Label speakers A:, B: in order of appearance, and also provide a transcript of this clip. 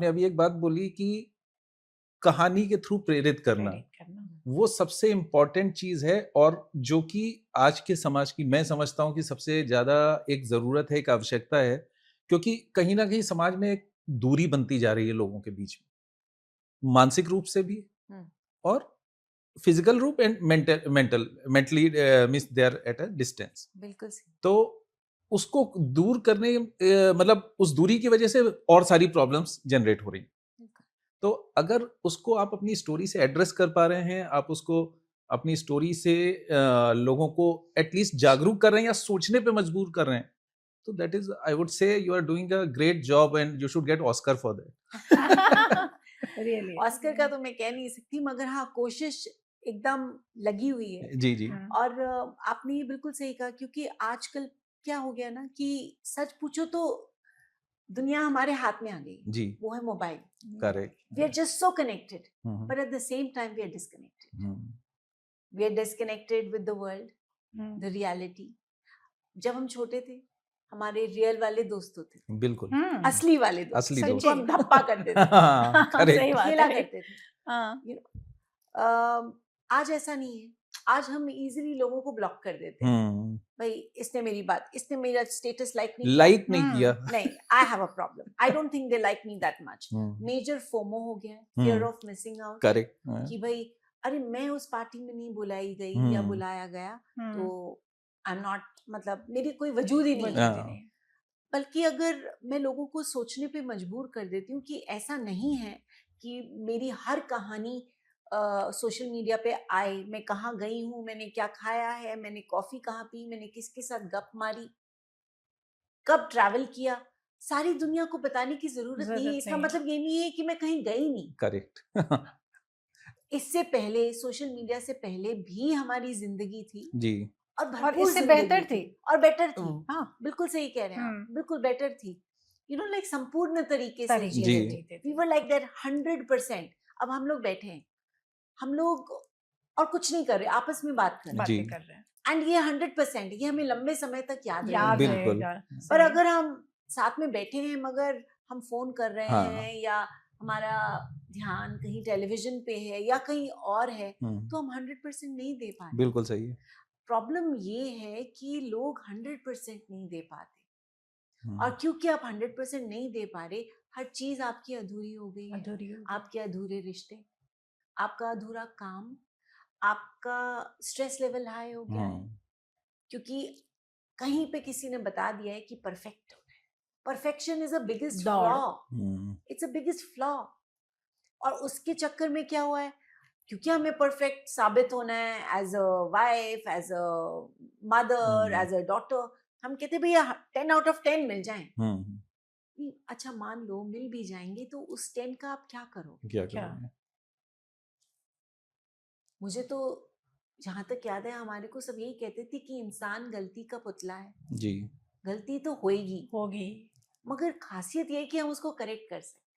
A: आपने अभी एक बात बोली कि कहानी के थ्रू प्रेरित करना,
B: प्रेरित करना।
A: वो सबसे इम्पोर्टेंट चीज़ है और जो कि आज के समाज की मैं समझता हूँ कि सबसे ज़्यादा एक ज़रूरत है, एक आवश्यकता है, क्योंकि कहीं न कहीं समाज में एक दूरी बनती जा रही है लोगों के बीच में, मानसिक रूप से भी
B: हुँ,
A: और फिजिकल रूप and mentally means they are at a distance.
B: बिल्कुल सही।
A: तो उसको दूर करने मतलब उस दूरी की वजह से और सारी प्रॉब्लम्स जनरेट हो रही हैं।
B: बिल्कुल।
A: तो अगर उसको आप अपनी स्टोरी से एड्रेस कर पा रहे हैं, आप उसको अपनी स्टोरी से लोगों को एटलीस्ट जागरूक कर रहे हैं या सोचने पे मजबूर कर रहे हैं, तो that is I would say you are doing a great job and you should get Oscar for that.
B: Really Oscar का तो मैं कह नहीं सकती, मगर हाँ, कोशिश एकदम लगी हुई है।
A: जी, जी।
B: और आपने ये बिल्कुल सही कहा, क्योंकि आजकल क्या हो गया ना कि सच पूछो तो दुनिया हमारे हाथ में आ गई है।
A: जी,
B: वो है mobile.
A: Correct.
B: We are just so connected,
A: hmm, hmm,
B: but at the same time we are disconnected.
A: Hmm,
B: we are disconnected with the world,
C: hmm,
B: the reality. जब हम छोटे थे, हमारे रियल वाले दोस्त होते थे,
A: बिल्कुल,
C: हुँ,
B: असली वाले दोस्त,
A: असली
B: जिनको
A: दोस्त।
B: हम धप्पा करते थे,
A: हाँ,
C: सही
A: करेक्ट।
C: बात
B: खेला
C: है।
B: करते थे।
C: हाँ,
B: यू नो, आज ऐसा नहीं है। आज हम इजीली लोगों को ब्लॉक कर देते हैं।
A: हुँ,
B: भाई, इसने मेरा स्टेटस लाइक नहीं किया,
A: लाइक नहीं किया।
C: हुँ,
B: नहीं, I have a problem, I don't think they like me that much.
A: Hmm,
B: major FOMO हो गया है, fear
A: hmm,
B: of missing out,
A: correct.
B: कि भाई, अरे मैं उस पार्टी में नहीं बुलाई गई या
A: हुँ,
B: बुलाया गया, तो
C: हुँ,
B: आई एम नॉट, मतलब मेरी कोई वजूद ही नहीं है।
C: वजूद ही
A: हाँ,
C: नहीं है।
B: बल्कि अगर मैं लोगों को सोचने पे मजबूर कर देती हूँ कि ऐसा नहीं है कि मेरी हर कहानी सोशल मीडिया पे आए, मैं कहाँ गई हूँ, मैंने क्या खाया है, मैंने कॉफी कहाँ पी, मैंने किसके साथ गप मारी, कब ट्रैवल किया, सारी दुनिया को बताने की जरूरत नहीं है।
C: ज़रूरत
B: इसका
C: नहीं है।
B: मतलब ये नहीं है कि मैं कहीं गई नहीं।
A: करेक्ट।
B: इससे पहले, सोशल मीडिया से पहले भी हमारी जिंदगी थी,
A: जी।
B: और
C: और
B: भरपूर
C: इससे
B: जिंदगी
C: बेहतर थी।
B: थी, और बेटर थी।
A: हुँ,
C: हाँ,
B: बिल्कुल सही कह रहे हैं आप,
C: हुँ,
B: बिल्कुल बेटर थी। यू नो, लाइक संपूर्ण तरीके से
C: तरीके
A: जी।
B: जीते
C: से
B: थे।
C: जीते
B: वी
C: थे।
B: Were like that 100%। अब हम लोग बैठे हैं, हम लोग और कुछ नहीं कर रहे, आपस में बात कर रहे
A: जी,
C: बातें कर रहे हैं।
B: हैं, एंड ये 100%, ये हमें लंबे समय तक याद
C: याद
B: रहेगा।
A: बिल्कुल।
C: रहेगा,
B: पर
C: सही।
B: अगर हम साथ में बैठे हैं, मगर हम फोन कर रहे
A: हाँ,
B: हैं, या हमारा ध्यान कहीं टेलीविजन पे है या कहीं और है,
A: हुँ,
B: तो हम 100% नहीं दे पा रहे।
A: बिल्कुल सही है।
B: प्रॉब्लम ये है कि लोग 100% नहीं दे पाते, और
A: हुँ,
B: क्योंकि आप 100% नहीं दे पा रहे, हर चीज आपकी अधूरी हो गई है।
C: अधूरी हो गई।
B: आपके अधूरे रिश्ते, आपका अधूरा काम, आपका स्ट्रेस लेवल हाई हो गया है,
A: हुँ,
B: क्योंकि कहीं पे किसी ने बता दिया है कि परफेक्ट हो गए। परफेक्शन इज अ बिगेस्ट
C: दौड़।
B: Flaw,
A: hmm,
B: it's a biggest flaw. और उसके चक्कर में क्या हुआ है, क्योंकि हमें परफेक्ट साबित होना है, as a wife, as a mother,
A: hmm,
B: as a daughter, हम कहते हैं भैया 10 out of 10 मिल जाएं।
A: हुँ,
B: अच्छा, मान लो मिल भी जाएंगे, तो उस 10 का आप क्या करोगे?
A: क्या
C: क्या?
A: करोगे?
B: मुझे तो जहां तक याद है, हमारे को सब यही कहते थे कि इंसान गलती का पुतला है,
A: जी।
B: गलती तो होएगी,
C: होगी।
B: मगर खासियत ये है कि हम उसको करेक्ट कर सकते हैं।